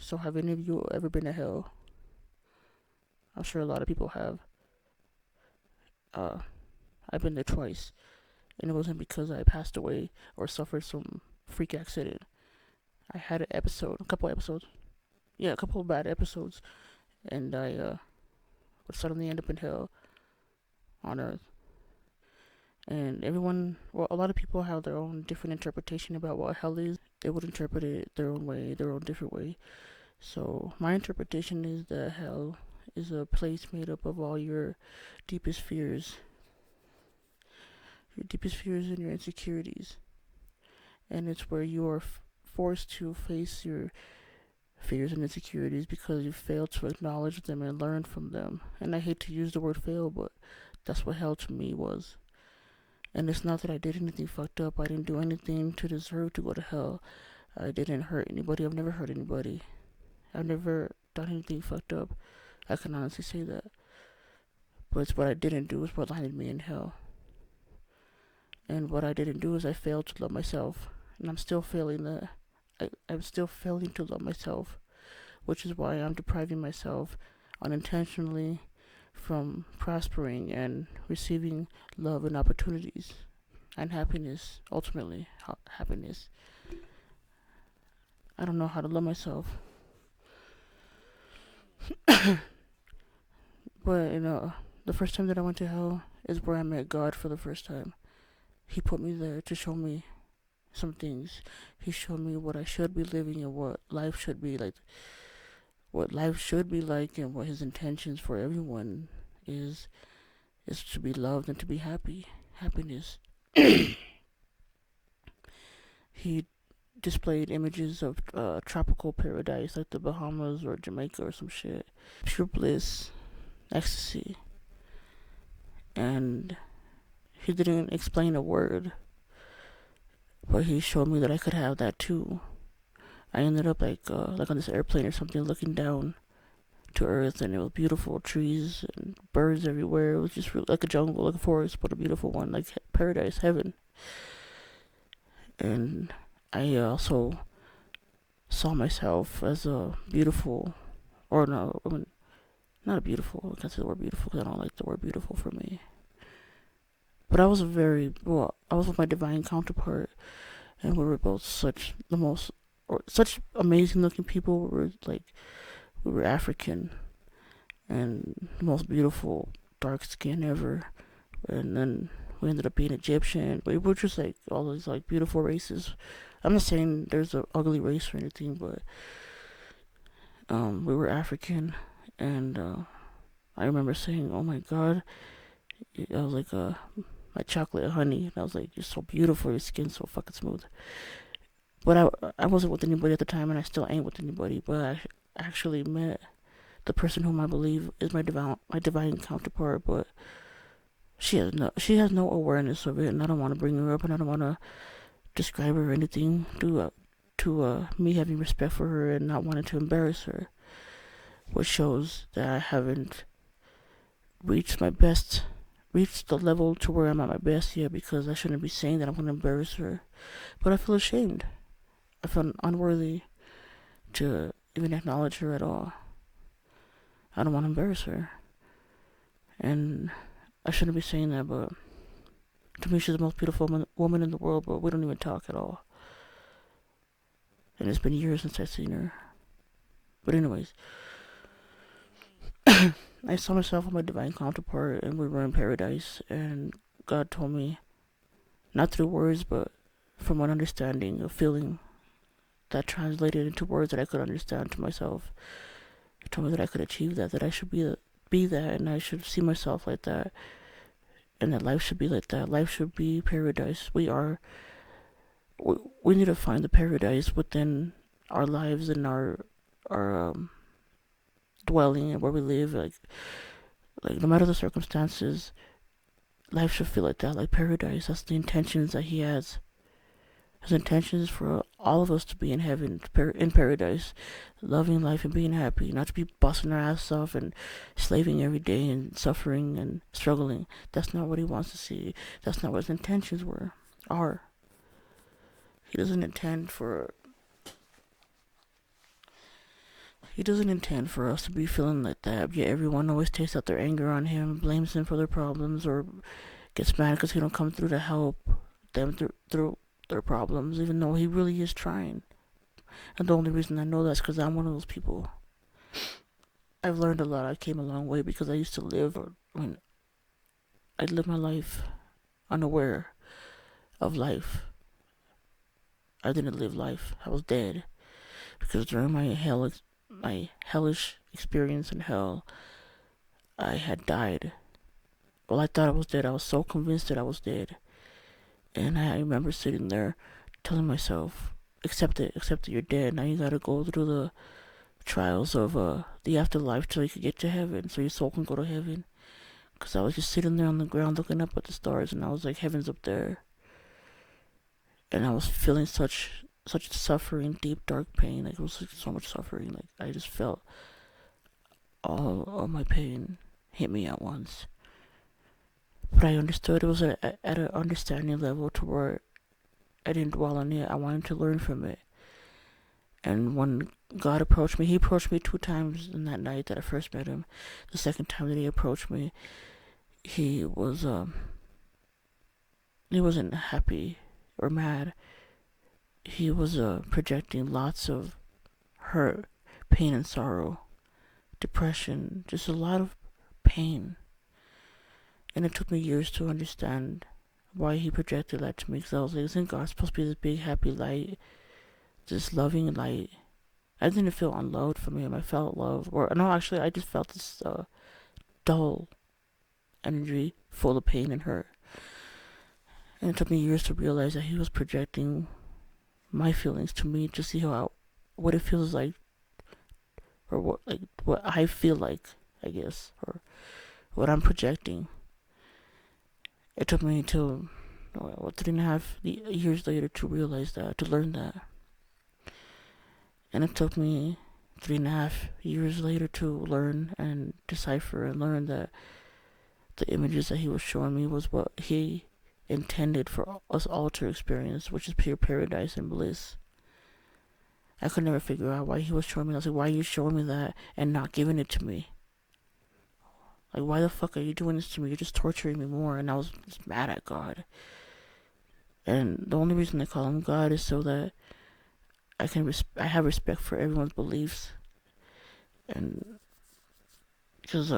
So have any of you ever been to hell? I'm sure a lot of people have. Uh, I've been there twice, and it wasn't because I passed away or suffered some freak accident. I had a couple episodes, yeah, a couple of bad episodes, and I would suddenly end up in hell on Earth. And everyone, well, a lot of people have their own different interpretation about what hell is. They would interpret it their own way, their own different way. So my interpretation is that hell is a place made up of all deepest fears, your deepest fears and your insecurities, and it's where you are forced to face your fears and insecurities because you failed to acknowledge them and learn from them. And I hate to use the word fail, but that's what hell to me was. And it's not that I did anything fucked up. I didn't do anything to deserve to go to hell. I didn't hurt anybody. I've never hurt anybody. I've never done anything fucked up. I can honestly say that. But it's what I didn't do is what landed me in hell. And what I didn't do is I failed to love myself. And I'm still failing that. I'm still failing to love myself. Which is why I'm depriving myself unintentionally from prospering and receiving love and opportunities and happiness, ultimately happiness. I don't know how to love myself. But the first time that I went to hell is where I met God for the first time. He put me there to show me some things. He showed me what I should be living and what life should be like. What life should be like and what his intentions for everyone is to be loved and to be happy. Happiness. He displayed images of tropical paradise like the Bahamas or Jamaica or some shit. Pure bliss, ecstasy. And he didn't explain a word, but he showed me that I could have that too. I ended up like on this airplane or something, looking down to Earth, and it was beautiful trees and birds everywhere. It was just like a jungle, like a forest, but a beautiful one, like paradise, heaven. And I also saw myself as a beautiful, or no, I mean, not a beautiful. I can't say the word beautiful because I don't like the word beautiful for me. But I was I was with my divine counterpart, and we were both such amazing looking people. We were African, and the most beautiful dark skin ever. And then we ended up being Egyptian. We were just like all these like beautiful races. I'm not saying there's an ugly race or anything, but we were African, and I remember saying, "Oh my God," I was like, "My chocolate honey," and I was like, "You're so beautiful. Your skin's so fucking smooth." But I wasn't with anybody at the time, and I still ain't with anybody. But I actually met the person whom I believe is my divine counterpart. But she has no awareness of it, and I don't want to bring her up, and I don't want to describe her or anything to me having respect for her and not wanting to embarrass her, which shows that I haven't reached the level to where I'm at my best yet, because I shouldn't be saying that I'm going to embarrass her. But I feel ashamed. I feel unworthy to even acknowledge her at all. I don't want to embarrass her. And I shouldn't be saying that, but to me she's the most beautiful woman in the world, but we don't even talk at all. And it's been years since I've seen her. But anyways, I saw myself with my divine counterpart, and we were in paradise, and God told me, not through words, but from an understanding, a feeling that translated into words that I could understand to myself. He told me that I could achieve that I should be that, and I should see myself like that, and that life should be like that. Life should be paradise. We need to find the paradise within our lives and our dwelling and where we live. Like no matter the circumstances, life should feel like that, like paradise. That's the intentions that he has. His intention is for all of us to be in heaven, in paradise, loving life and being happy, not to be busting our ass off and slaving every day and suffering and struggling. That's not what he wants to see. That's not what his intentions are. He doesn't intend for He doesn't intend for us to be feeling like that. Yet everyone always takes out their anger on him, blames him for their problems, or gets mad because he don't come through to help them through their problems, even though he really is trying. And the only reason I know that's because I'm one of those people. I've learned a lot. I came a long way because I used to live, I lived my life unaware of life. I didn't live life. I was dead. Because during my hellish experience in hell, I had died. Well, I thought I was dead. I was so convinced that I was dead. And I remember sitting there telling myself, accept it, you're dead. Now you gotta go through the trials of the afterlife till you can get to heaven, so your soul can go to heaven. Because I was just sitting there on the ground looking up at the stars, and I was like, heaven's up there. And I was feeling such suffering, deep, dark pain. Like, it was like so much suffering. Like, I just felt all of my pain hit me at once. But I understood it was at an understanding level to where I didn't dwell on it. I wanted to learn from it. And when God approached me, he approached me 2 times in that night that I first met him. The second time that he approached me, he wasn't happy or mad. He was projecting lots of hurt, pain, and sorrow, depression, just a lot of pain. And it took me years to understand why he projected that to me. Because I was like, isn't God supposed to be this big, happy light, this loving light? I didn't feel unloved from him. I felt love. Or, no, actually, I just felt this dull energy full of pain and hurt. And it took me years to realize that he was projecting my feelings to me to see what it feels like, or what I feel like, I guess, or what I'm projecting. It took me till 3.5 years later to realize that, to learn that. And it took me 3.5 years later to learn and decipher and learn that the images that he was showing me was what he intended for us all to experience, which is pure paradise and bliss. I could never figure out why he was showing me. I was like, why are you showing me that and not giving it to me? Like, why the fuck are you doing this to me? You're just torturing me more. And I was just mad at God. And the only reason I call him God is so that I have respect for everyone's beliefs. And because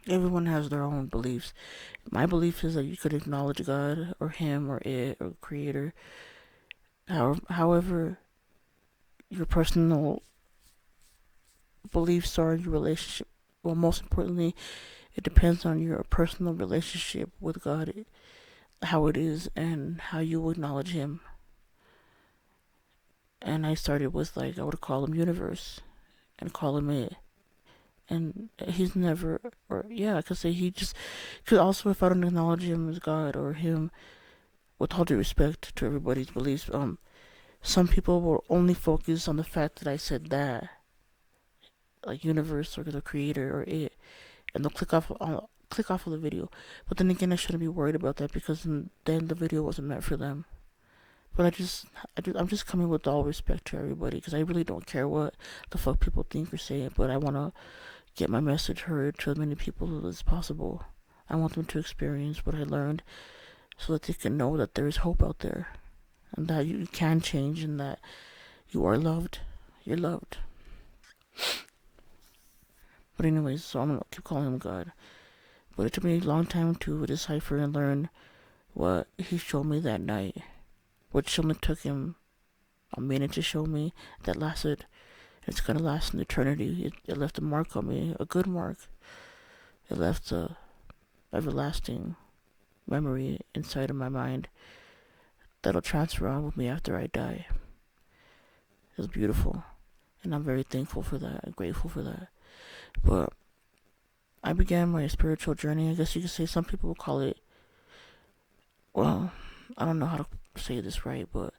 everyone has their own beliefs. My belief is that you could acknowledge God or him or it or creator. However, your personal beliefs are in your relationship. Well, most importantly, it depends on your personal relationship with God, how it is, and how you acknowledge him. And I started with, I would call him universe and call him it. And he's never, or yeah, I could say he just, because also if I don't acknowledge him as God or him, with all due respect to everybody's beliefs, some people will only focus on the fact that I said that, like universe or the creator or it, and they'll click off of the video. But then again, I shouldn't be worried about that because then the video wasn't meant for them. But I'm just coming with all respect to everybody because I really don't care what the fuck people think or say. But I want to get my message heard to as many people as possible. I want them to experience what I learned so that they can know that there is hope out there and that you can change and that you are loved. You're loved. But anyways, so I'm going to keep calling him God. But it took me a long time to decipher and learn what he showed me that night, which only took him a minute to show me. That lasted, it's going to last an eternity. It left a mark on me, a good mark. It left a everlasting memory inside of my mind that'll transfer on with me after I die. It was beautiful, and I'm very thankful for that. I'm grateful for that. But I began my spiritual journey. I guess you could say some people will call it, well, I don't know how to say this right, but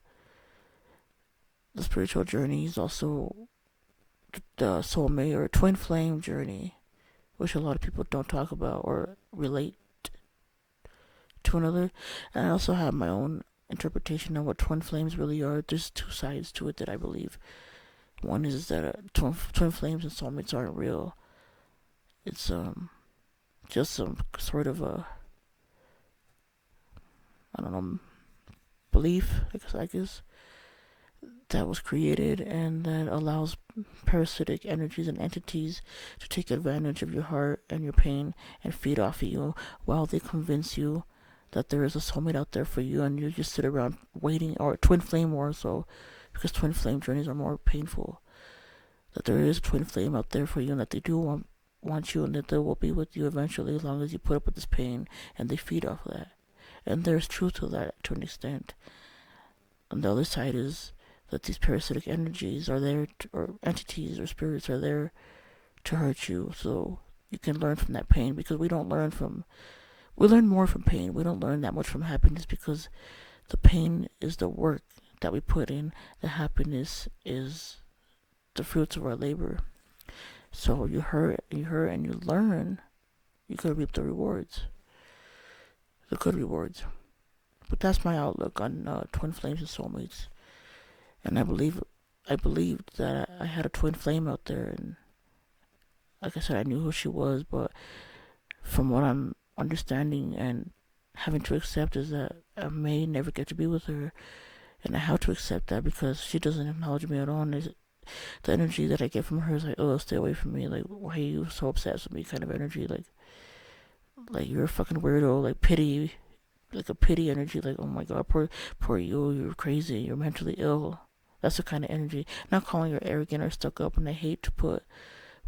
the spiritual journey is also the soulmate or twin flame journey, which a lot of people don't talk about or relate to another. And I also have my own interpretation of what twin flames really are. There's 2 sides to it that I believe. One is that twin flames and soulmates aren't real. It's just some sort of a, I don't know, belief, I guess that was created and that allows parasitic energies and entities to take advantage of your heart and your pain and feed off of you while they convince you that there is a soulmate out there for you, and you just sit around waiting, or twin flame more so, because twin flame journeys are more painful. That there is a twin flame out there for you, and that they do want you, and that they will be with you eventually, as long as you put up with this pain, and they feed off of that. And there's truth to that to an extent. And the other side is that these parasitic energies are there, or entities or spirits are there to hurt you, so you can learn from that pain, because we learn more from pain. We don't learn that much from happiness, because the pain is the work that we put in. The happiness is the fruits of our labor. So you hurt and you learn, you could reap the rewards, the good rewards. But that's my outlook on twin flames and soulmates. And I believed that I had a twin flame out there, and like I said, I knew who she was. But from what I'm understanding and having to accept is that I may never get to be with her, and I have to accept that, because she doesn't acknowledge me at all. And the energy that I get from her is like, oh, stay away from me. Like, why are you so obsessed with me? Kind of energy. Like you're a fucking weirdo. Like pity, like a pity energy. Like, oh my god, poor you. You're crazy. You're mentally ill. That's the kind of energy. Not calling her arrogant or stuck up, and I hate to put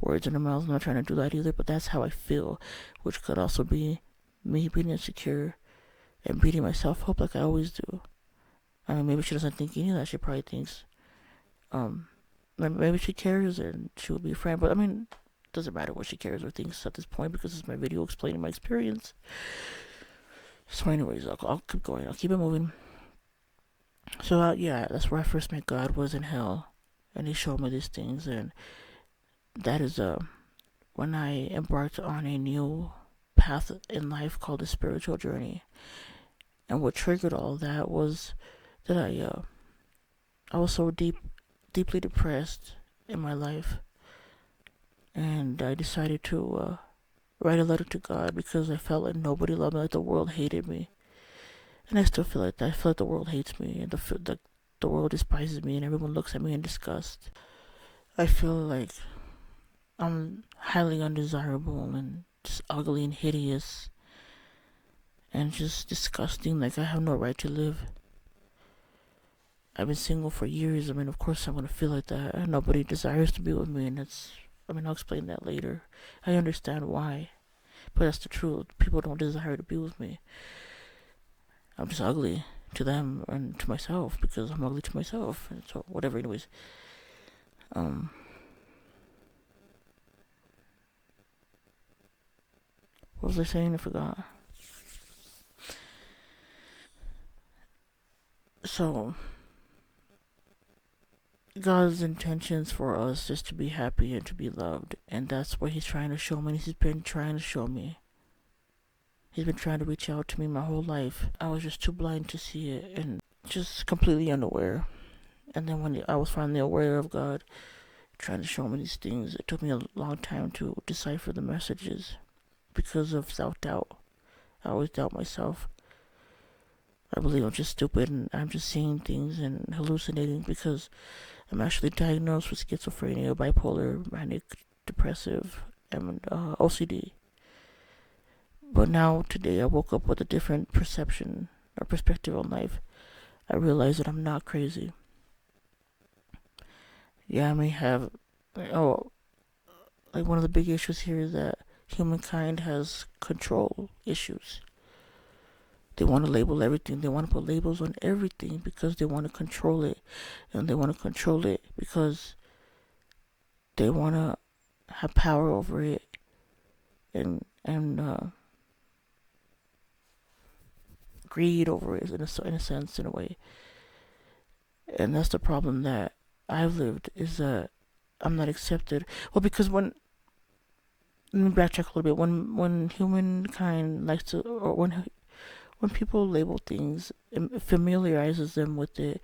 words in her mouth. I'm not trying to do that either, but that's how I feel, which could also be me being insecure and beating myself up like I always do. I mean, maybe she doesn't think any of that. She probably thinks, maybe she cares and she would be a friend. But I mean, it doesn't matter what she cares or thinks at this point, because it's my video explaining my experience. So anyways, I'll keep going. I'll keep it moving. So yeah, that's where I first met God, was in hell. And he showed me these things, and that is when I embarked on a new path in life called a spiritual journey. And what triggered all that was that I was so deeply depressed in my life, and I decided to write a letter to God, because I felt like nobody loved me, like the world hated me, and I still feel like that. I feel like the world hates me, and the world despises me, and everyone looks at me in disgust. I feel like I'm highly undesirable and just ugly and hideous and just disgusting. Like I have no right to live. I've been single for years. I mean, of course I'm gonna feel like that. Nobody desires to be with me, and I'll explain that later. I understand why, but that's the truth. People don't desire to be with me. I'm just ugly to them and to myself, because I'm ugly to myself. And so whatever. Anyways, what was I saying? I forgot. So God's intentions for us is to be happy and to be loved, and that's what he's trying to show me. He's been trying to show me. He's been trying to reach out to me my whole life. I was just too blind to see it, and just completely unaware. And then when I was finally aware of God trying to show me these things, it took me a long time to decipher the messages because of self-doubt. I always doubt myself. I believe I'm just stupid, and I'm just seeing things and hallucinating, because I'm actually diagnosed with schizophrenia, bipolar, manic, depressive, and OCD. But now, today, I woke up with a different perception or perspective on life. I realize that I'm not crazy. Yeah, I may have, like one of the big issues here is that humankind has control issues. They want to label everything. They want to put labels on everything because they want to control it. And they want to control it because they want to have power over it and greed over it, in a sense, in a way. And that's the problem that I've lived, is that I'm not accepted. Well, because let me backtrack a little bit. When humankind likes to, or when people label things, it familiarizes them with it.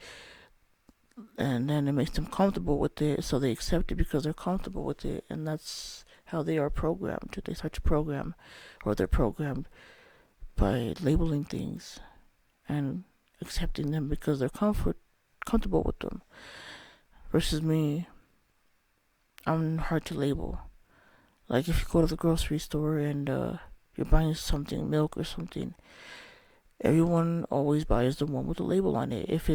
And then it makes them comfortable with it, so they accept it because they're comfortable with it, and that's how they are programmed. They start to program, or they're programmed by labeling things and accepting them because they're comfortable with them. Versus me, I'm hard to label. Like if you go to the grocery store and you're buying something, milk or something, everyone always buys the one with the label on it. If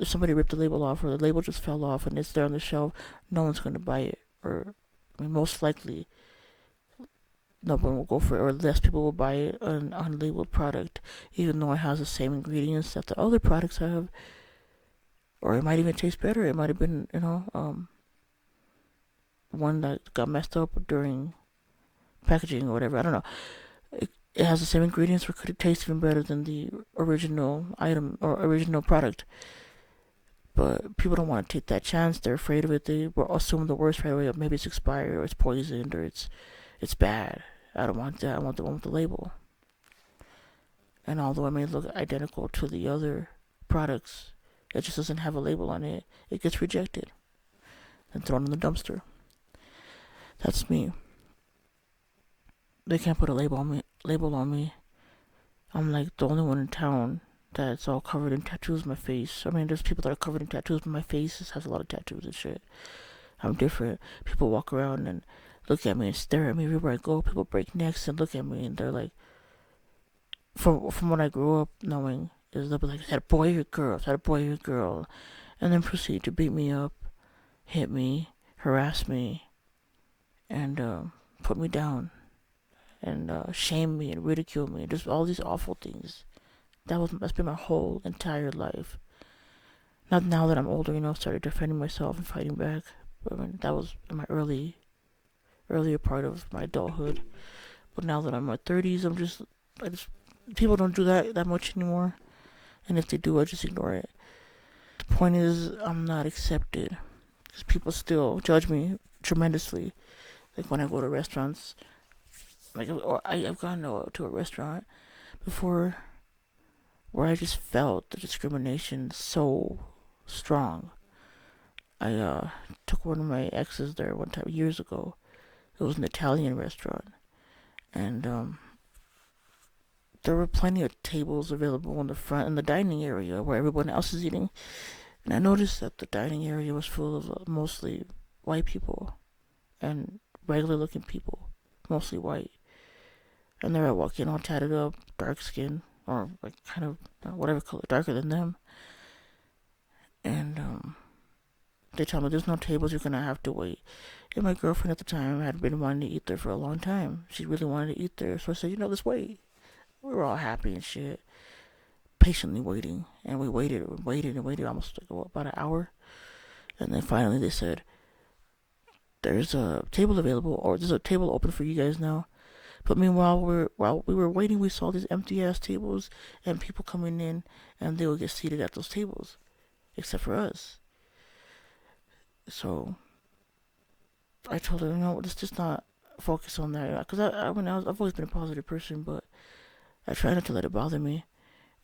somebody ripped the label off or the label just fell off and it's there on the shelf, no one's gonna buy it. Or I mean, most likely, no one will go for it, or less people will buy it, an unlabeled product, even though it has the same ingredients that the other products have. Or it might even taste better. It might have been, one that got messed up during packaging or whatever. I don't know. It has the same ingredients, or could it taste even better than the original item or original product? But people don't want to take that chance. They're afraid of it. They will assume the worst right away. Maybe it's expired, or it's poisoned, or it's bad. I don't want that. I want the one with the label. And although it may look identical to the other products, it just doesn't have a label on it. It gets rejected and thrown in the dumpster. That's me. They can't put a label on me. I'm like the only one in town that's all covered in tattoos on my face. I mean, there's people that are covered in tattoos, but my face has a lot of tattoos and shit. I'm different. People walk around and look at me and stare at me everywhere I go. People break necks and look at me, and they're like, from what I grew up knowing, is they'll be like, is that a boy or a girl? Is that a boy or a girl? And then proceed to beat me up, hit me, harass me, and put me down, and shame me and ridicule me. Just all these awful things. That's been my whole entire life. Not now that I'm older, started defending myself and fighting back. But I mean, that was in my earlier part of my adulthood. But now that I'm in my 30s, people don't do that much anymore. And if they do, I just ignore it. The point is, I'm not accepted. Because people still judge me tremendously. Like when I go to restaurants, I've gone to a restaurant before where I just felt the discrimination so strong. I took one of my exes there one time years ago. It was an Italian restaurant, and there were plenty of tables available in the front in the dining area where everyone else is eating. And I noticed that the dining area was full of mostly white people and regular looking people, mostly white. And they were walking all tatted up, dark skin, or like kind of whatever color, darker than them. And they told me there's no tables, you're gonna have to wait. And my girlfriend at the time had been wanting to eat there for a long time. She really wanted to eat there, so I said, let's wait. We were all happy and shit, patiently waiting. And we waited and waited and waited almost about an hour. And then finally they said, there's a table available, or there's a table open for you guys now. But meanwhile, while we were waiting, we saw these empty ass tables and people coming in, and they would get seated at those tables, except for us. So I told her, let's just not focus on that. Because I've always been a positive person, but I try not to let it bother me.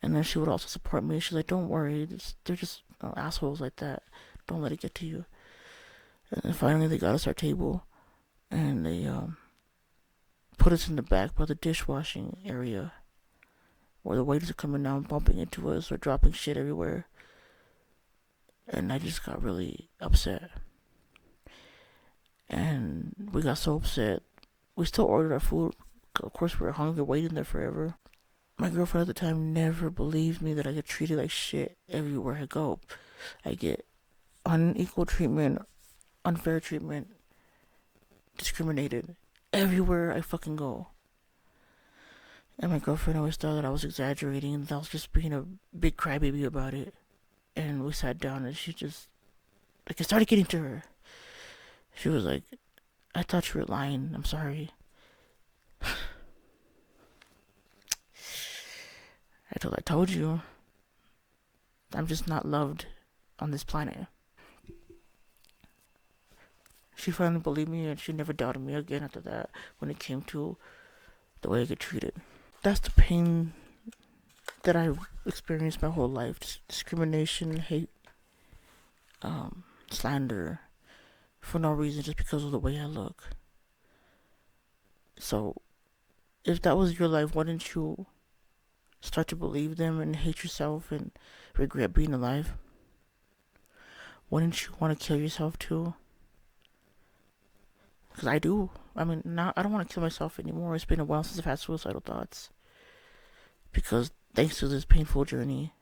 And then she would also support me. She's like, don't worry, they're just assholes like that. Don't let it get to you. And then finally they got us our table, and they put us in the back by the dishwashing area, where the waiters are coming down, bumping into us or dropping shit everywhere. And I just got really upset. And we got so upset, we still ordered our food. Of course, we were hungry, waiting there forever. My girlfriend at the time never believed me that I get treated like shit everywhere I go. I get unequal treatment, unfair treatment, discriminated everywhere I fucking go. And my girlfriend always thought that I was exaggerating and that I was just being a big crybaby about it. And we sat down and she just, I started getting to her. She was like, I thought you were lying. I'm sorry. I told you. I'm just not loved on this planet. She finally believed me, and she never doubted me again after that when it came to the way I get treated. That's the pain that I've experienced my whole life. Discrimination, hate. slander for no reason, just because of the way I look. So, if that was your life, wouldn't you start to believe them and hate yourself and regret being alive? Wouldn't you want to kill yourself too? Because I do. I mean, now I don't want to kill myself anymore. It's been a while since I've had suicidal thoughts. Because thanks to this painful journey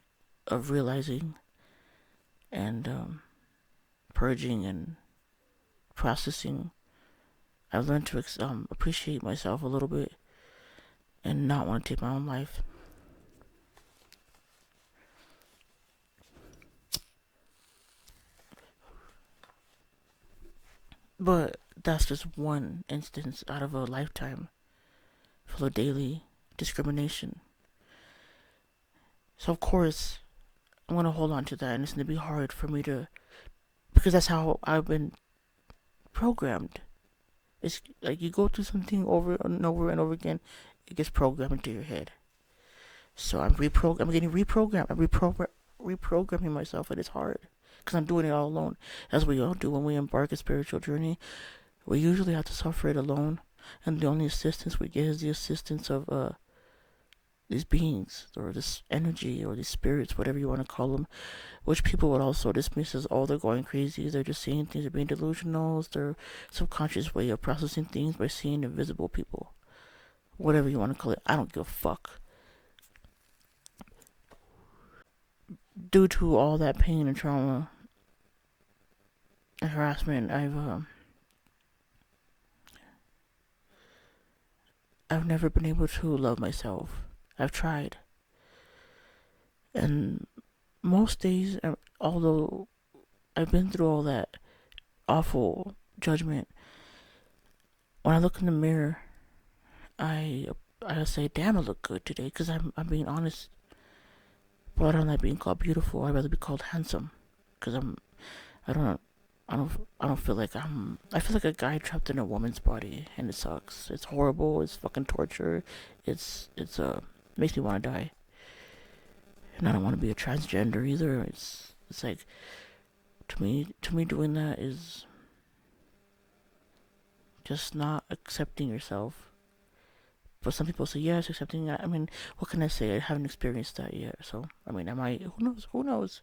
of realizing and purging and processing, I've learned to appreciate myself a little bit and not want to take my own life. But that's just one instance out of a lifetime full of daily discrimination. So, of course, I'm going to hold on to that, and it's going to be hard for me to, because that's how I've been programmed. It's like you go through something over and over and over again, it gets programmed into your head. So I'm getting reprogrammed. I'm reprogramming myself, and it's hard because I'm doing it all alone. As we all do when we embark a spiritual journey, we usually have to suffer it alone, and the only assistance we get is the assistance of these beings or this energy or these spirits, whatever you want to call them, which people would also dismiss as, oh, they're going crazy, they're just seeing things, they're being delusional, it's their subconscious way of processing things by seeing invisible people. Whatever you want to call it, I don't give a fuck. Due to all that pain and trauma and harassment, I've never been able to love myself. I've tried, and most days, although I've been through all that awful judgment, when I look in the mirror, I I say, damn, I look good today, because I'm being honest. But I don't like being called beautiful. I'd rather be called handsome, because I don't I don't feel like I feel like a guy trapped in a woman's body, and it sucks. It's horrible. It's fucking torture. It's makes me want to die. And I don't want to be a transgender either. It's like, to me doing that is just not accepting yourself. But some people say, yes, accepting that. I mean, what can I say? I haven't experienced that yet. So, I mean, am I? Who knows? Who knows?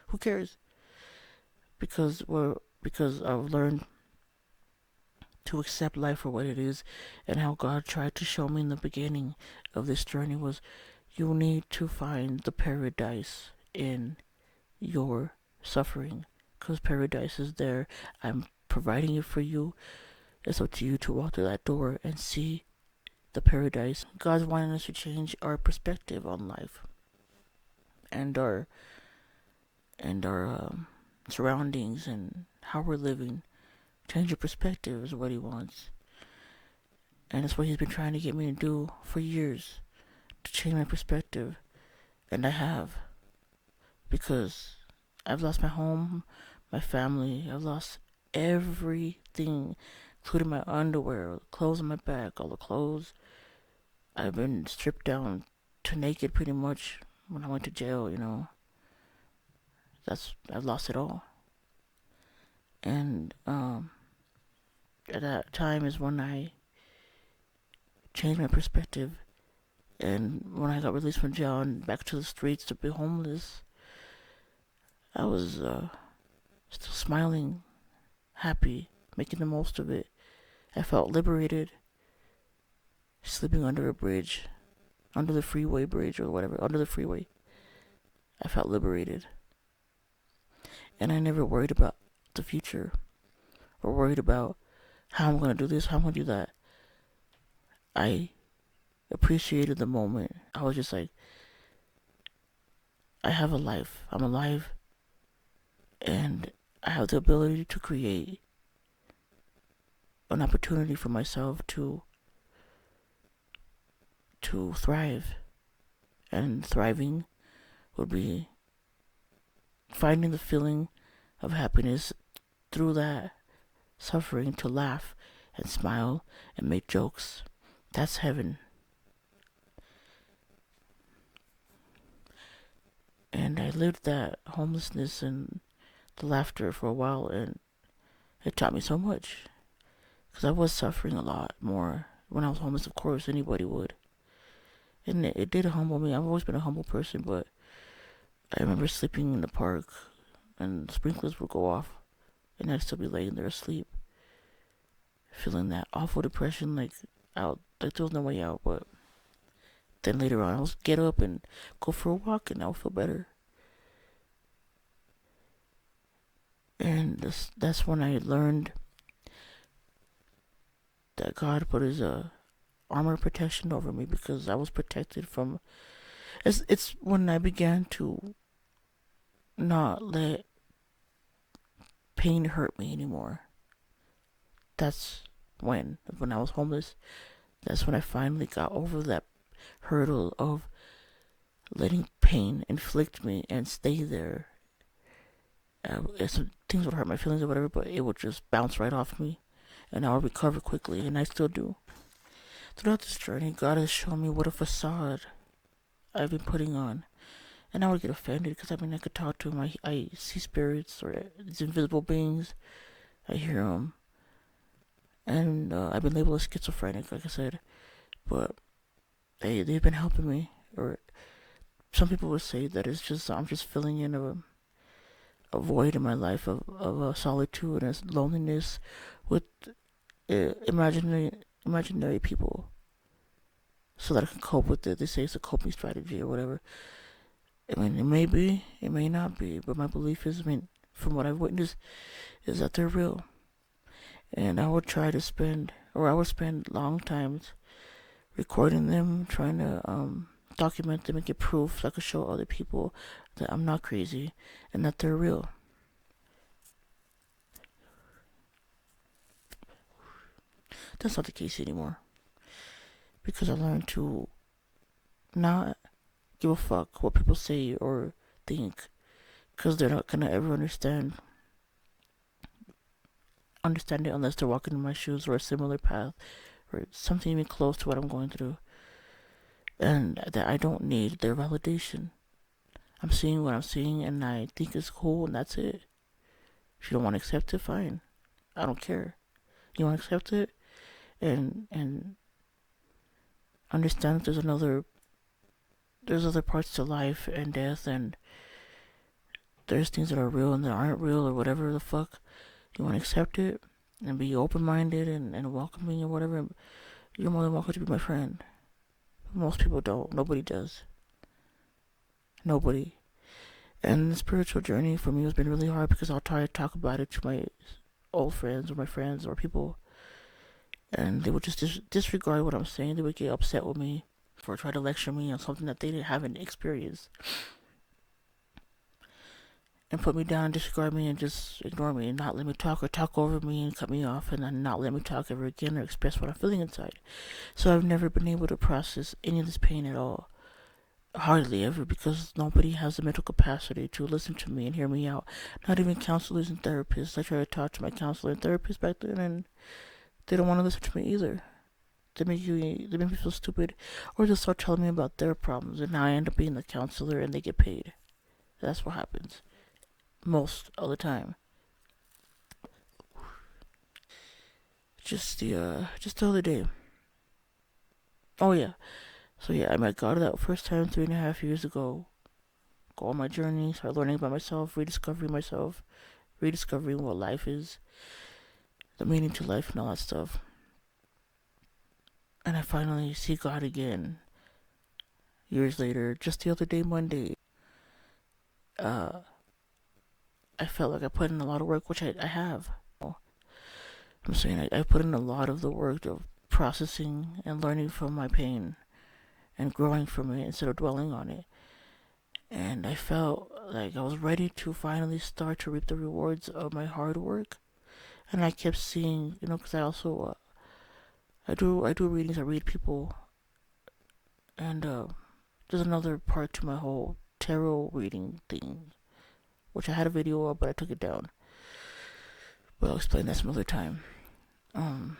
Who cares? Because I've learned to accept life for what it is, and how God tried to show me in the beginning of this journey was, you need to find the paradise in your suffering, because paradise is there. I'm providing it for you. It's up to you to walk through that door and see the paradise. God's wanting us to change our perspective on life and our surroundings and how we're living. Change your perspective is what He wants, and that's what He's been trying to get me to do for years, to change my perspective, and I have, because I've lost my home, my family. I've lost everything, including my underwear, clothes on my back, all the clothes. I've been stripped down to naked pretty much when I went to jail, I've lost it all. And at that time is when I changed my perspective. And when I got released from jail and back to the streets to be homeless, I was still smiling, happy, making the most of it. I felt liberated, sleeping under a bridge, under the freeway bridge or whatever, under the freeway. I felt liberated. And I never worried about the future or worried about how I'm going to do this, how I'm going to do that. I appreciated the moment. I was just like, I have a life. I'm alive. And I have the ability to create an opportunity for myself to thrive. And thriving would be finding the feeling of happiness through that suffering, to laugh and smile and make jokes. That's heaven. And I lived that homelessness and the laughter for a while, and it taught me so much. Because I was suffering a lot more when I was homeless, of course, anybody would. And it did humble me. I've always been a humble person, but I remember sleeping in the park and the sprinklers would go off, and I'd still be laying there asleep, feeling that awful depression, like out, like there was no way out. But then later on, I'll get up and go for a walk, and I'll feel better. And that's when I learned that God put His armor protection over me, because I was protected from. It's when I began to not let pain hurt me anymore. That's when I was homeless. That's when I finally got over that hurdle of letting pain inflict me and stay there. Some things would hurt my feelings or whatever, but it would just bounce right off me, and I would recover quickly, and I still do. Throughout this journey, God has shown me what a facade I've been putting on. And I would get offended because I could talk to him. I see spirits or these invisible beings. I hear them. And I've been labeled as schizophrenic, like I said. But they've been helping me. Or some people would say that I'm just filling in a void in my life of solitude and loneliness with imaginary people, so that I can cope with it. They say it's a coping strategy or whatever. It may be, it may not be, but my belief is, from what I've witnessed, is that they're real. And I would spend long times recording them, trying to document them and get proof so I could show other people that I'm not crazy and that they're real. That's not the case anymore, because I learned to not give a fuck what people say or think, because they're not gonna ever understand it unless they're walking in my shoes or a similar path or something even close to what I'm going through, and that I don't need their validation. I'm seeing what I'm seeing, and I think it's cool, and that's it. If you don't want to accept it, fine. I don't care. You want to accept it, and understand that there's other parts to life and death, and there's things that are real and that aren't real, or whatever the fuck. You want to accept it and be open-minded and welcoming or whatever. You're more than welcome to be my friend. Most people don't. Nobody does. Nobody. And the spiritual journey for me has been really hard, because I'll try to talk about it to my old friends or my friends or people, and they would just disregard what I'm saying. They would get upset with me for trying to lecture me on something that they haven't experienced, and put me down and disregard me and just ignore me and not let me talk, or talk over me and cut me off and then not let me talk ever again or express what I'm feeling inside. So I've never been able to process any of this pain at all. Hardly ever, because nobody has the mental capacity to listen to me and hear me out. Not even counselors and therapists. I tried to talk to my counselor and therapist back then, and they don't want to listen to me either. They make me feel stupid, or they'll start telling me about their problems, and now I end up being the counselor, and they get paid. That's what happens most of the time. Just the other day. Oh yeah. So yeah, I met God that first time 3.5 years ago. Go on my journey, start learning about myself, rediscovering myself, rediscovering what life is, the meaning to life, and all that stuff. And I finally see God again. Years later, just the other day, Monday, I felt like I put in a lot of work, which I have. I'm saying I put in a lot of the work of processing and learning from my pain and growing from it instead of dwelling on it. And I felt like I was ready to finally start to reap the rewards of my hard work. And I kept seeing, because I also I do readings. I read people, and there's another part to my whole tarot reading thing, which I had a video of, but I took it down. But I'll explain that some other time. A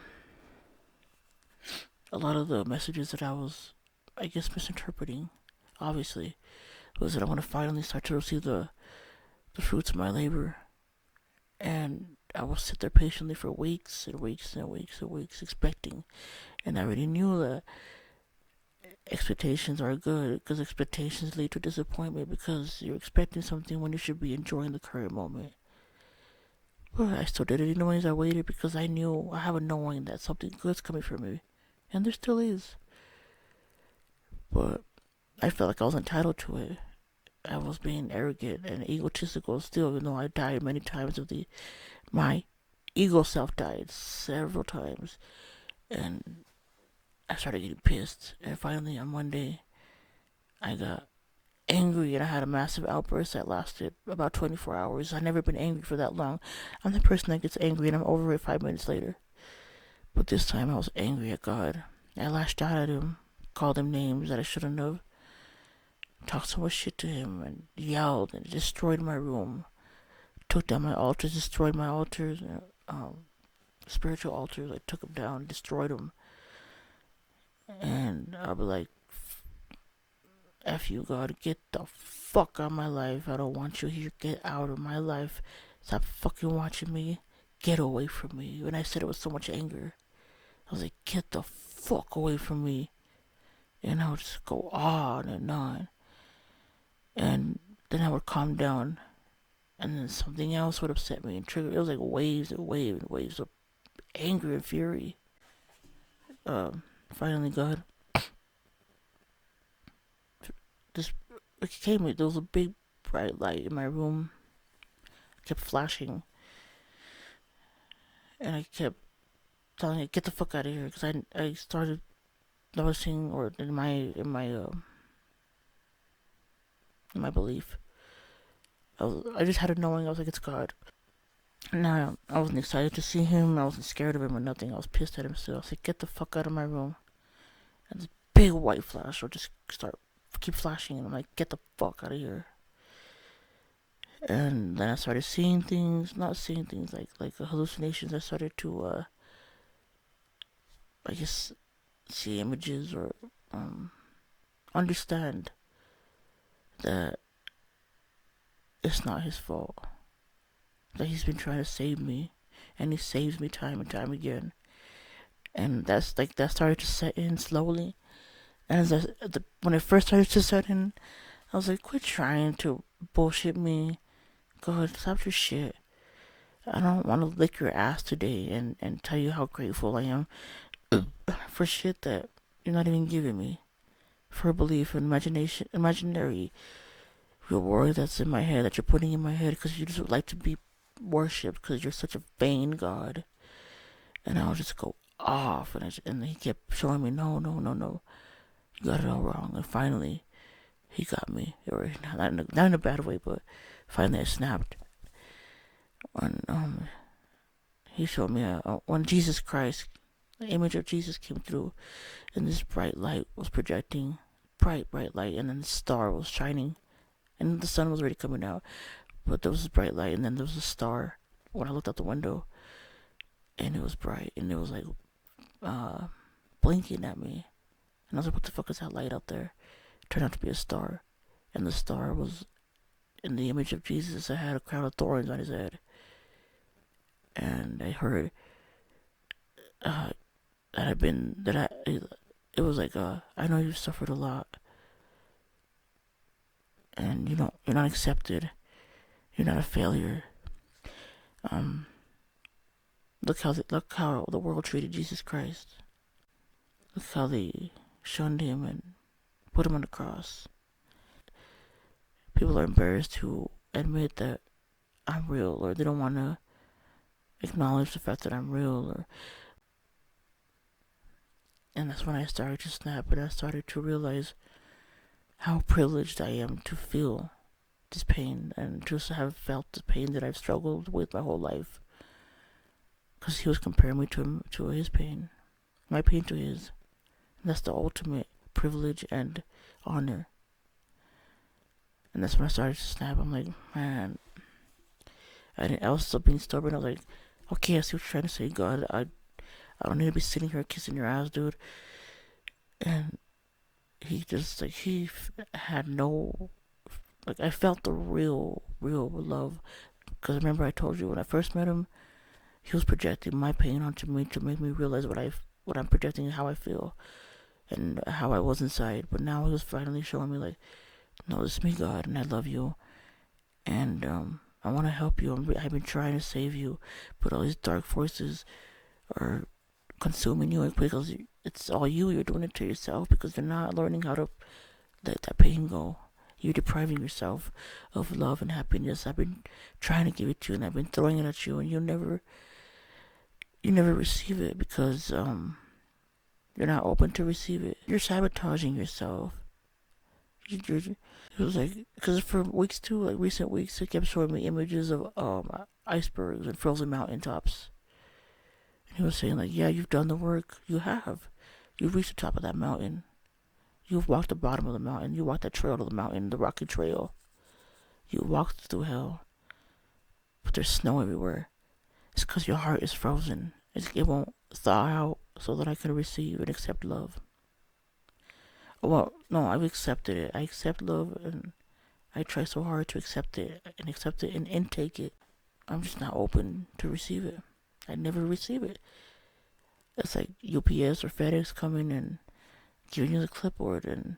lot of the messages that I was, I guess, misinterpreting, obviously, was that I want to finally start to receive the fruits of my labor, And I would sit there patiently for weeks and weeks and weeks and weeks expecting. And I already knew that expectations are good because expectations lead to disappointment because you're expecting something when you should be enjoying the current moment. But I still did it anyways. I waited because I knew, I have a knowing that something good's coming for me. And there still is. But I felt like I was entitled to it. I was being arrogant and egotistical still, even though I died many times of my ego self died several times. And I started getting pissed. And finally, on one day, I got angry and I had a massive outburst that lasted about 24 hours. I've never been angry for that long. I'm the person that gets angry and I'm over it 5 minutes later. But this time I was angry at God. I lashed out at him, called him names that I shouldn't have, talked so much shit to him, and yelled and destroyed my room. Took down my altars, destroyed my altars, spiritual altars. I took them down, destroyed them. And I'll be like, F you, God, get the fuck out of my life. I don't want you here. Get out of my life. Stop fucking watching me. Get away from me. And I said it with so much anger. I was like, get the fuck away from me. And I would just go on and on. And then I would calm down. And then something else would upset me and trigger. It was like waves and waves and waves of anger and fury. Finally, God, this it came. There was a big bright light in my room. It kept flashing, and I kept telling it, "Get the fuck out of here!" Because I started noticing, or in my belief, I just had a knowing. I was like, "It's God." Now I wasn't excited to see him. I wasn't scared of him or nothing. I was pissed at him still. I was like, "Get the fuck out of my room!" And this big white flash would just keep flashing, and I'm like, "Get the fuck out of here!" And then I started seeing things, not seeing things like hallucinations. I started to, I guess, see images or understand that it's not his fault. That he's been trying to save me, and he saves me time and time again. And that started to set in slowly. And when it first started to set in, I was like, quit trying to bullshit me. God, stop your shit. I don't want to lick your ass today and tell you how grateful I am for shit that you're not even giving me. For a belief and imaginary reward that's in my head, that you're putting in my head because you just would like to be worshipped because you're such a vain God. And I would just go off, and he kept showing me, no, no, no, no, you got it all wrong. And finally, he got me, or not in a bad way, but finally I snapped. And he showed me when Jesus Christ, the image of Jesus came through, and this bright light was projecting, bright light, and then the star was shining, and the sun was already coming out, but there was this bright light, and then there was a star when I looked out the window, and it was bright, and it was like blinking at me, and I was like, what the fuck is that light out there? It turned out to be a star, and the star was in the image of Jesus that had a crown of thorns on his head. And I heard it was like, I know you've suffered a lot, and you're not accepted, you're not a failure. Look how the world treated Jesus Christ. Look how they shunned him and put him on the cross. People are embarrassed to admit that I'm real, or they don't want to acknowledge the fact that I'm real, and that's when I started to snap, and I started to realize how privileged I am to feel this pain and to have felt the pain that I've struggled with my whole life. Because he was comparing me to his pain, my pain to his. And that's the ultimate privilege and honor. And that's when I started to snap. I'm like, man, I was still being stubborn. I was like, okay, I see what you're trying to say, God. I don't need to be sitting here kissing your ass, dude. And he just he had no, I felt the real love Because remember I told you when I first met him, he was projecting my pain onto me to make me realize what I'm projecting and how I feel and how I was inside. But now he was finally showing me like, no, this is me, God, and I love you, and I want to help you. I've been trying to save you, but all these dark forces are consuming you because it's all you. You're doing it to yourself because you're not learning how to let that pain go. You're depriving yourself of love and happiness. I've been trying to give it to you, and I've been throwing it at you, and you never receive it because you're not open to receive it. You're sabotaging yourself. It was like, because for weeks too, like recent weeks, it kept showing me images of icebergs and frozen mountain tops. And he was saying like, yeah, you've done the work. You have. You've reached the top of that mountain. You've walked the bottom of the mountain. You walked that trail to the mountain, the rocky trail. You walked through hell. But there's snow everywhere. It's because your heart is frozen. It won't thaw out so that I can receive and accept love. Well, no, I've accepted it. I accept love, and I try so hard to accept it and intake it. I'm just not open to receive it. I never receive it. It's like UPS or FedEx coming and giving you the clipboard and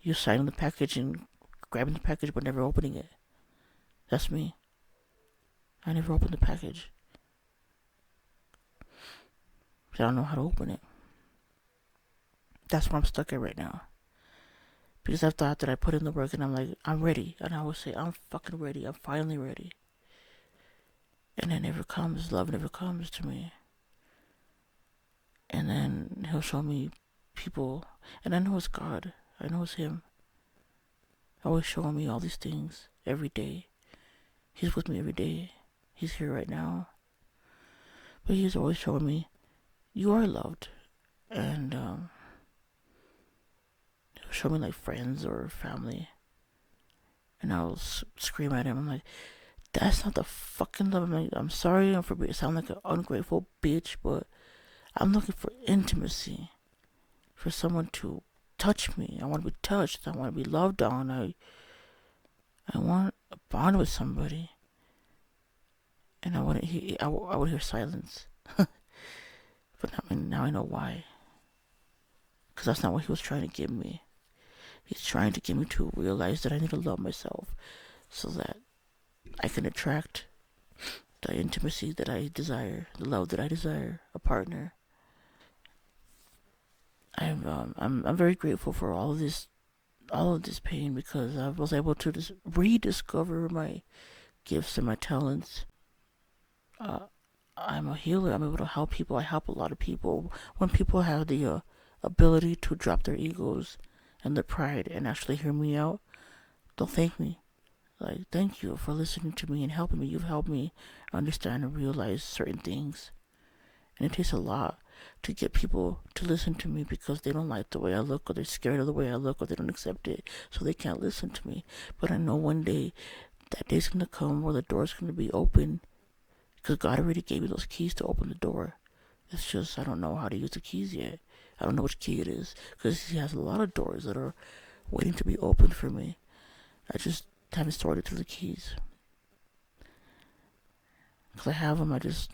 you signing the package and grabbing the package but never opening it. That's me. I never opened the package. I don't know how to open it. That's where I'm stuck at right now. Because I thought that I put in the work and I'm like, I'm ready. And I always say, I'm fucking ready. I'm finally ready. And it never comes. Love never comes to me. And then he'll show me people. And I know it's God. I know it's him. Always showing me all these things every day. He's with me every day. He's here right now. But he's always showing me, you are loved. And he'll show me like friends or family. And I'll scream at him. I'm like, that's not the fucking love. I'm sorry for sound like an ungrateful bitch, but I'm looking for intimacy. For someone to touch me. I want to be touched. I want to be loved on. I want a bond with somebody. And I would hear silence. But now I know why. Because that's not what he was trying to give me. He's trying to get me to realize that I need to love myself so that I can attract the intimacy that I desire, the love that I desire, a partner. I'm very grateful for all of this pain because I was able to rediscover my gifts and my talents. I'm a healer. I'm able to help people. I help a lot of people. When people have the ability to drop their egos and their pride and actually hear me out, they'll thank me. Like, thank you for listening to me and helping me. You've helped me understand and realize certain things. And it takes a lot to get people to listen to me because they don't like the way I look, or they're scared of the way I look, or they don't accept it, so they can't listen to me. But I know one day that day's going to come where the door's going to be open because God already gave me those keys to open the door. It's just I don't know how to use the keys yet. I don't know which key it is because he has a lot of doors that are waiting to be opened for me. I just haven't sorted through the keys. Because I have them, I just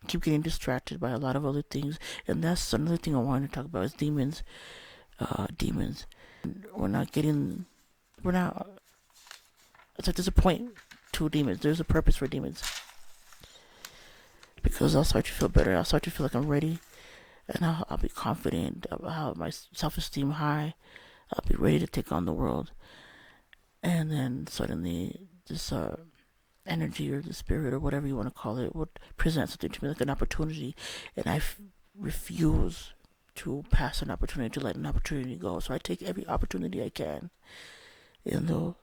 keep getting distracted by a lot of other things. And that's another thing I wanted to talk about is demons. Demons. It's like there's a point to demons. There's a purpose for demons. Because I'll start to feel better. I'll start to feel like I'm ready. And I'll be confident. I'll have my self-esteem high. I'll be ready to take on the world. And then suddenly this energy or the spirit or whatever you want to call it would present something to me like an opportunity. And I refuse to pass an opportunity, to let an opportunity go. So I take every opportunity I can. And they'll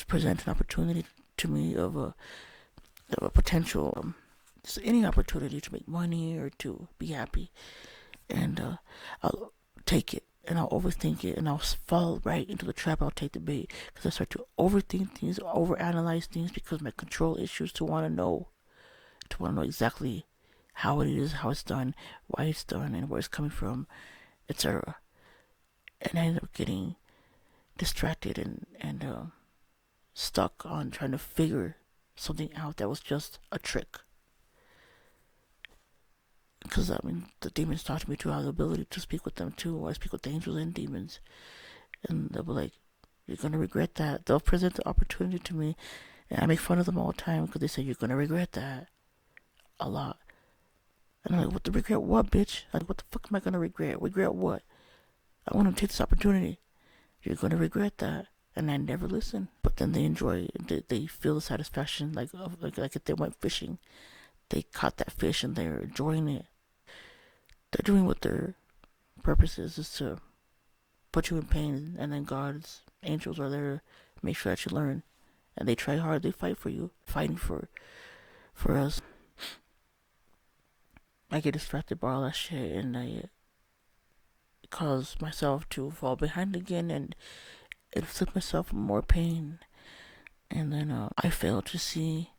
present an opportunity to me of a potential, just any opportunity to make money or to be happy. And I'll take it. And I'll overthink it, and I'll fall right into the trap. I'll take the bait because I start to overthink things, overanalyze things because my control issues to want to know exactly how it is, how it's done, why it's done, and where it's coming from, etc. And I end up getting distracted and stuck on trying to figure something out that was just a trick. Because, I mean, the demons taught to me too. I have the ability to speak with them too. I speak with angels and demons. And they'll be like, you're going to regret that. They'll present the opportunity to me. And I make fun of them all the time because they say, you're going to regret that. A lot. And I'm like, what the regret what, bitch? Like, what the fuck am I going to regret? Regret what? I want to take this opportunity. You're going to regret that. And I never listen. But then they enjoy it. They feel the satisfaction like if they went fishing. They caught that fish and they're enjoying it. They're doing what their purpose is to put you in pain, and then God's angels are there to make sure that you learn. And they try hard, they fight for you, fighting for us. I get distracted by all that shit, and I cause myself to fall behind again and inflict myself more pain. And then I fail to see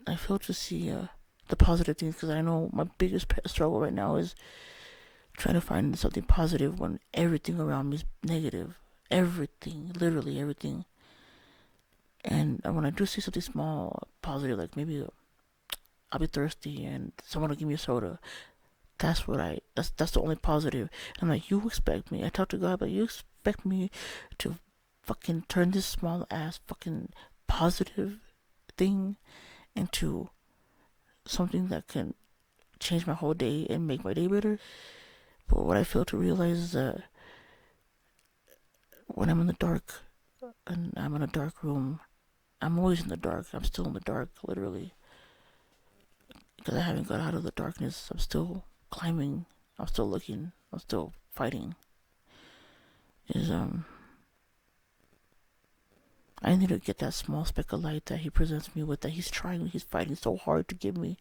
the positive things, because I know my biggest struggle right now is trying to find something positive when everything around me is negative. Everything, literally everything. And when I do see something small, positive, like maybe I'll be thirsty and someone will give me a soda. That's the only positive. And I'm like, you expect me? I talk to God, but you expect me to fucking turn this small ass fucking positive thing into something that can change my whole day and make my day better? But what I fail to realize is that when I'm in the dark and I'm in a dark room, I'm always in the dark. I'm still in the dark, literally. Because I haven't got out of the darkness. I'm still climbing. I'm still looking. I'm still fighting. I need to get that small speck of light that he presents me with, that he's fighting so hard to give me.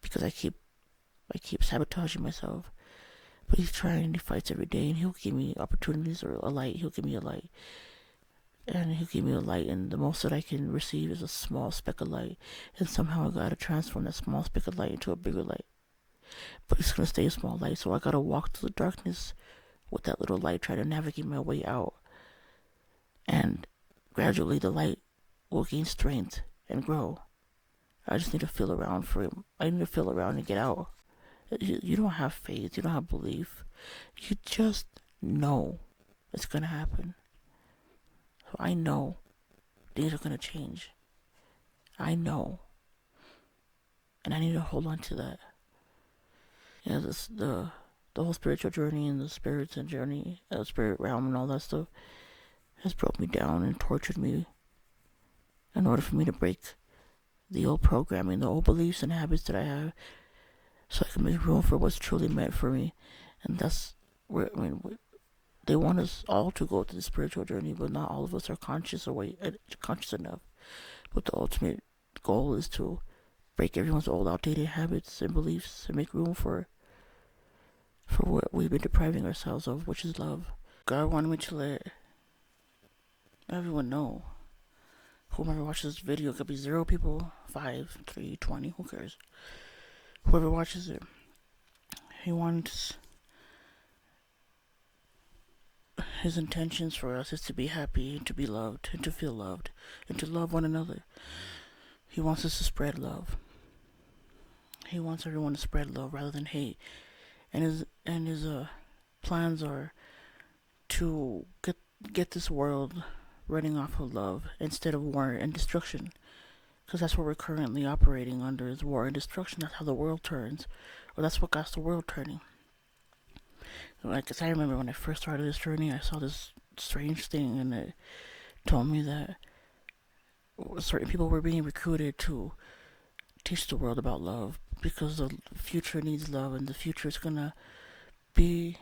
Because I keep sabotaging myself. But he's trying, he fights every day, and he'll give me opportunities or a light. He'll give me a light. And he'll give me a light, and the most that I can receive is a small speck of light. And somehow I gotta transform that small speck of light into a bigger light. But it's gonna stay a small light, so I gotta walk through the darkness with that little light, try to navigate my way out. And gradually the light will gain strength and grow. I just need to feel around for him. I need to feel around and get out. You don't have faith, you don't have belief. You just know it's gonna happen. So I know things are gonna change. I know. And I need to hold on to that. Yeah, the whole spiritual journey and the spirits and journey, spirit realm and all that stuff has broke me down and tortured me in order for me to break the old programming, the old beliefs and habits that I have, so I can make room for what's truly meant for me. And that's where, they want us all to go through the spiritual journey, but not all of us are conscious enough. But the ultimate goal is to break everyone's old outdated habits and beliefs and make room for what we've been depriving ourselves of, which is love. God wanted me to let everyone know. Whoever watches this video, it could be 0 people, 5, 3, 20, who cares? Whoever watches it, he wants his intentions for us is to be happy, to be loved, and to feel loved, and to love one another. He wants us to spread love. He wants everyone to spread love rather than hate. And his plans are to get this world running off of love instead of war and destruction. Because that's what we're currently operating under, is war and destruction. That's how the world turns. Or that's what got the world turning. Like, cause I remember when I first started this journey, I saw this strange thing, and it told me that certain people were being recruited to teach the world about love, because the future needs love, and the future is gonna be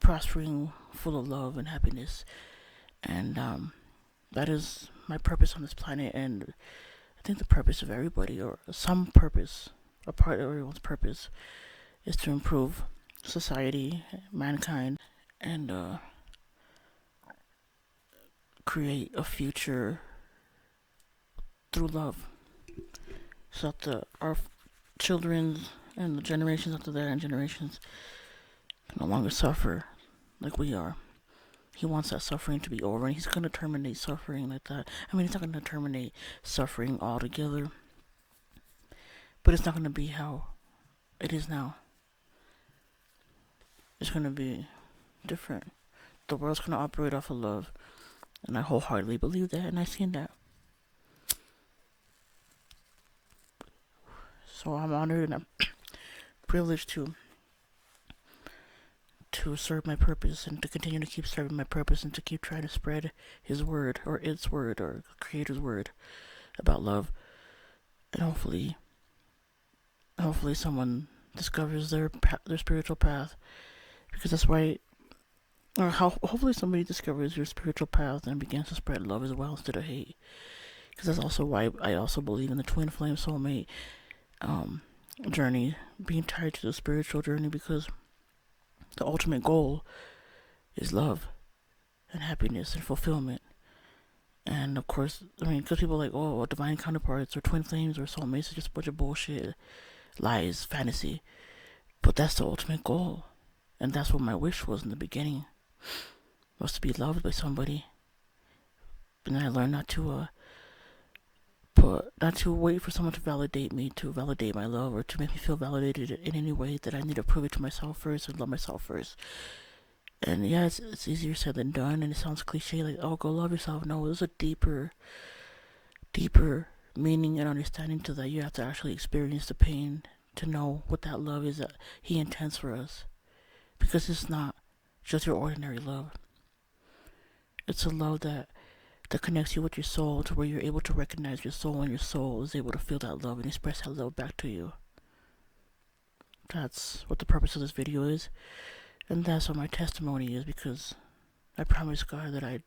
prospering, full of love and happiness. And that is my purpose on this planet, and I think the purpose of everybody, or some purpose, a part of everyone's purpose, is to improve society, mankind, and create a future through love, so that our children and the generations after that and generations can no longer suffer like we are. He wants that suffering to be over, and he's going to terminate suffering like that. I mean, he's not going to terminate suffering altogether, but it's not going to be how it is now. It's going to be different. The world's going to operate off of love, and I wholeheartedly believe that, and I've seen that. So I'm honored and I'm privileged to serve my purpose and to continue to keep serving my purpose and to keep trying to spread his word or its word or creator's word about love. And hopefully someone discovers their spiritual path, because that's why, or hopefully somebody discovers your spiritual path and begins to spread love as well instead of hate. Because that's also why I also believe in the twin flame soulmate journey, being tied to the spiritual journey, because the ultimate goal is love and happiness and fulfillment. And of course, I mean, because people are like, oh, divine counterparts or twin flames or soulmates is just a bunch of bullshit, lies, fantasy. But that's the ultimate goal. And that's what my wish was in the beginning, was to be loved by somebody. And then I learned not to wait for someone to validate me, to validate my love, or to make me feel validated in any way, that I need to prove it to myself first and love myself first. And yeah, it's easier said than done, and it sounds cliche, like, oh, go love yourself. No, there's a deeper meaning and understanding to that. You have to actually experience the pain to know what that love is that he intends for us. Because it's not just your ordinary love. It's a love that connects you with your soul, to where you're able to recognize your soul, and your soul is able to feel that love and express that love back to you. That's what the purpose of this video is. And that's what my testimony is, because I promised God that I'd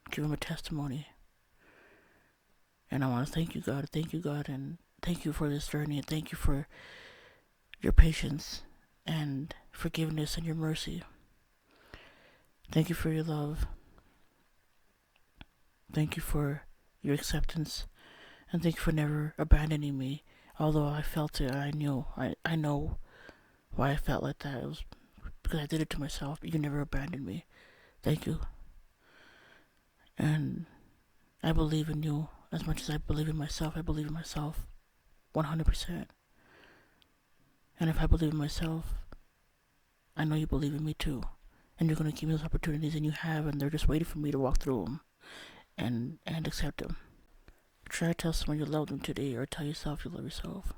give him a testimony. And I want to thank you, God, and thank you for this journey, and thank you for your patience and forgiveness and your mercy. Thank you for your love. Thank you for your acceptance, and thank you for never abandoning me. Although I felt it, I know why I felt like that. It was because I did it to myself. You never abandoned me. Thank you. And I believe in you as much as I believe in myself. I believe in myself 100%. And if I believe in myself, I know you believe in me too. And you're going to give me those opportunities, and you have, and they're just waiting for me to walk through them and accept them. Try to tell someone you love them today, or tell yourself you love yourself.